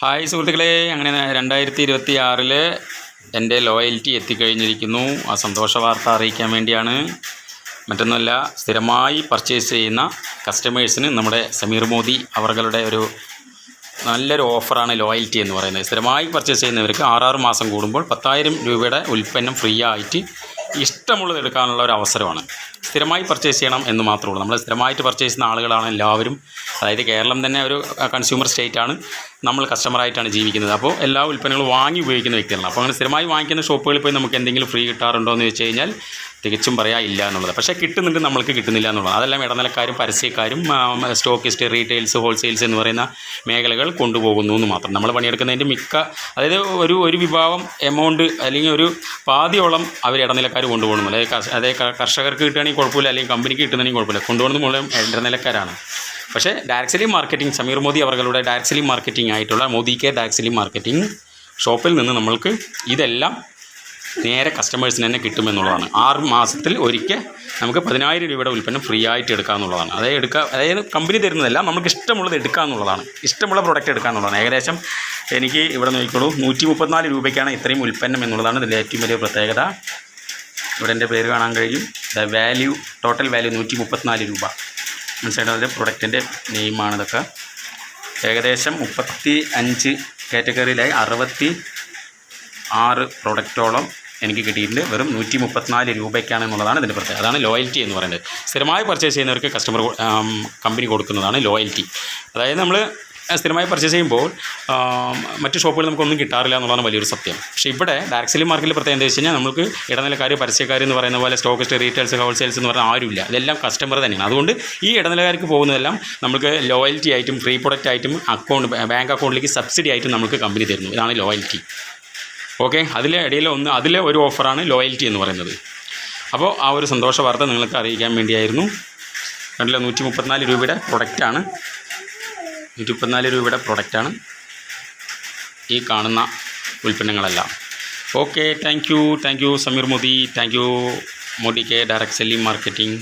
Hi സുഹൃത്തുക്കളെ, അങ്ങനെ 2026 എൻ്റെ ലോയൽറ്റി എത്തിക്കഴിഞ്ഞിരിക്കുന്നു. ആ സന്തോഷ വാർത്ത അറിയിക്കാൻ വേണ്ടിയാണ്. മറ്റൊന്നുമല്ല, സ്ഥിരമായി പർച്ചേസ് ചെയ്യുന്ന കസ്റ്റമേഴ്സിന് നമ്മുടെ സമീർ മോദി അവരുടെ ഒരു നല്ലൊരു ഓഫറാണ് ലോയൽറ്റി എന്ന് പറയുന്നത്. സ്ഥിരമായി പർച്ചേസ് ചെയ്യുന്നവർക്ക് 6 മാസം കൂടുമ്പോൾ 10,000 രൂപയുടെ ഉൽപ്പന്നം ഫ്രീ ആയിട്ട് ഇഷ്ടമുള്ളത് എടുക്കാനുള്ള ഒരു അവസരമാണ്. സ്ഥിരമായി പർച്ചേസ് ചെയ്യണം എന്ന് മാത്രമേ ഉള്ളൂ. നമ്മൾ സ്ഥിരമായിട്ട് പർച്ചേസ് ചെയ്യുന്ന ആളുകളാണ് എല്ലാവരും. അതായത് കേരളം തന്നെ ഒരു കൺസ്യൂമർ സ്റ്റേറ്റാണ്. നമ്മൾ കസ്റ്റമറായിട്ടാണ് ജീവിക്കുന്നത്. അപ്പോൾ എല്ലാ ഉൽപ്പന്നങ്ങളും വാങ്ങി ഉപയോഗിക്കുന്ന വ്യക്തികളാണ്. അപ്പോൾ അങ്ങനെ സ്ഥിരമായി വാങ്ങിക്കുന്ന ഷോപ്പുകളിൽ പോയി നമുക്ക് എന്തെങ്കിലും ഫ്രീ കിട്ടാറുണ്ടോ എന്ന് വെച്ച് കഴിഞ്ഞാൽ തികച്ചും പറയാൻ ഇല്ല എന്നുള്ളത്. പക്ഷേ കിട്ടുന്നുണ്ട്, നമ്മൾക്ക് കിട്ടുന്നില്ല എന്നുള്ളത്. അതെല്ലാം ഇടനിലക്കാരും പരസ്യക്കാരും സ്റ്റോക്കിസ്റ്റ്, റീറ്റെയിൽസ്, ഹോൾസെയിൽസ് എന്ന് പറയുന്ന മേഖലകൾ കൊണ്ടുപോകുന്നു എന്ന് മാത്രം. നമ്മൾ പണിയെടുക്കുന്നതിൻ്റെ അതായത് ഒരു വിഭാഗം എമൗണ്ട് അല്ലെങ്കിൽ ഒരു പാതിയോളം അവർ ഇടനിലക്കാർ കൊണ്ടുപോകുന്നു. അതായത് കർഷകർക്ക് കിട്ടുകയാണെങ്കിൽ കുഴപ്പമില്ല, അല്ലെങ്കിൽ കമ്പനിക്ക് കിട്ടുന്നതിനും കുഴപ്പമില്ല. കൊണ്ടുപോകുന്നത് മൂലം ഇടനിലക്കാരാണ്. പക്ഷേ direct selling marketing, Sameer Modi അവരുടെ ഡയറക്റ്റ് സെല്ലിംഗ് മാർക്കറ്റിംഗ് ആയിട്ടുള്ള Modi K direct selling marketing ഷോപ്പിൽ നിന്ന് നമ്മൾക്ക് ഇതെല്ലാം നേരെ കസ്റ്റമേഴ്സിന് തന്നെ കിട്ടുമെന്നുള്ളതാണ്. 6 മാസത്തിൽ ഒരിക്കൽ നമുക്ക് 10,000 രൂപയുടെ ഉൽപ്പന്നം ഫ്രീ ആയിട്ട് എടുക്കാമെന്നുള്ളതാണ്. അതായത് കമ്പനി തരുന്നതല്ല, നമുക്ക് ഇഷ്ടമുള്ളത് എടുക്കാമെന്നുള്ളതാണ്. ഇഷ്ടമുള്ള പ്രോഡക്റ്റ് എടുക്കാമെന്നുള്ളതാണ്. ഏകദേശം എനിക്ക് ഇവിടെ നോക്കിക്കോളൂ, 134 രൂപയ്ക്കാണ് ഇത്രയും ഉൽപ്പന്നം എന്നുള്ളതാണ് ഇതിൻ്റെ ഏറ്റവും വലിയ പ്രത്യേകത. ഇവിടെ എൻ്റെ പേര് കാണാൻ കഴിയും. ടോട്ടൽ വാല്യൂ 134 രൂപ. മനസ്സിലായിട്ട് അതിൻ്റെ പ്രൊഡക്റ്റിൻ്റെ നെയിമാണ് ഇതൊക്കെ. ഏകദേശം 35 കാറ്റഗറിയിലായി 66 പ്രൊഡക്റ്റോളം എനിക്ക് കിട്ടിയിട്ടുണ്ട്. വെറും 134 രൂപയ്ക്കാണ് എന്നുള്ളതാണ് ഇതിൻ്റെ പ്രത്യേകത. അതാണ് ലോയൽറ്റി എന്ന് പറയുന്നത്. സ്ഥിരമായി പർച്ചേസ് ചെയ്യുന്നവർക്ക് കമ്പനി കൊടുക്കുന്നതാണ് ലോയൽറ്റി. അതായത് നമ്മൾ സ്ഥിരമായി പർച്ചേസ് ചെയ്യുമ്പോൾ മറ്റ് ഷോപ്പുകളിൽ നമുക്കൊന്നും കിട്ടാറില്ല എന്നുള്ളതാണ് വലിയൊരു സത്യം. പക്ഷേ ഇവിടെ ഡയറക്റ്റ് സെല്ലിംഗ് മാർക്കറ്റിൽ പ്രത്യേകം എന്താ വെച്ച് കഴിഞ്ഞാൽ നമുക്ക് ഇടനിലക്കാർ, പരസ്യക്കാർ എന്ന് പറയുന്ന പോലെ സ്റ്റോക്കിസ്റ്റ്, റീറ്റെയിൽസ്, ഹോൾസെയിൽസ് എന്ന് പറഞ്ഞാൽ ആരുമില്ല. ഇതെല്ലാം കസ്റ്റമർ തന്നെയാണ്. അതുകൊണ്ട് ഈ ഇടനിലക്കാർക്ക് പോകുന്നതെല്ലാം നമുക്ക് ലോയൽറ്റി ആയിട്ടും ഫ്രീ പ്രൊഡക്റ്റ് ആയിട്ടും ബാങ്ക് അക്കൗണ്ടിലേക്ക് സബ്സിഡി ആയിട്ടും നമുക്ക് കമ്പനി തരുന്നു. ഇതാണ് ലോയൽറ്റി. ഓക്കെ, അതിലെ ഒരു ഓഫറാണ് ലോയൽറ്റി എന്ന് പറയുന്നത്. അപ്പോൾ ആ ഒരു സന്തോഷ വാർത്ത നിങ്ങൾക്ക് അറിയിക്കാൻ വേണ്ടിയായിരുന്നു. കണ്ടില്ല, 134 രൂപയുടെ പ്രൊഡക്റ്റാണ്. 134 രൂപയുടെ പ്രൊഡക്റ്റാണ് ഈ കാണുന്ന ഉൽപ്പന്നങ്ങളെല്ലാം. Okay, thank you Sameer Modi. Thank you Modicare direct selling marketing.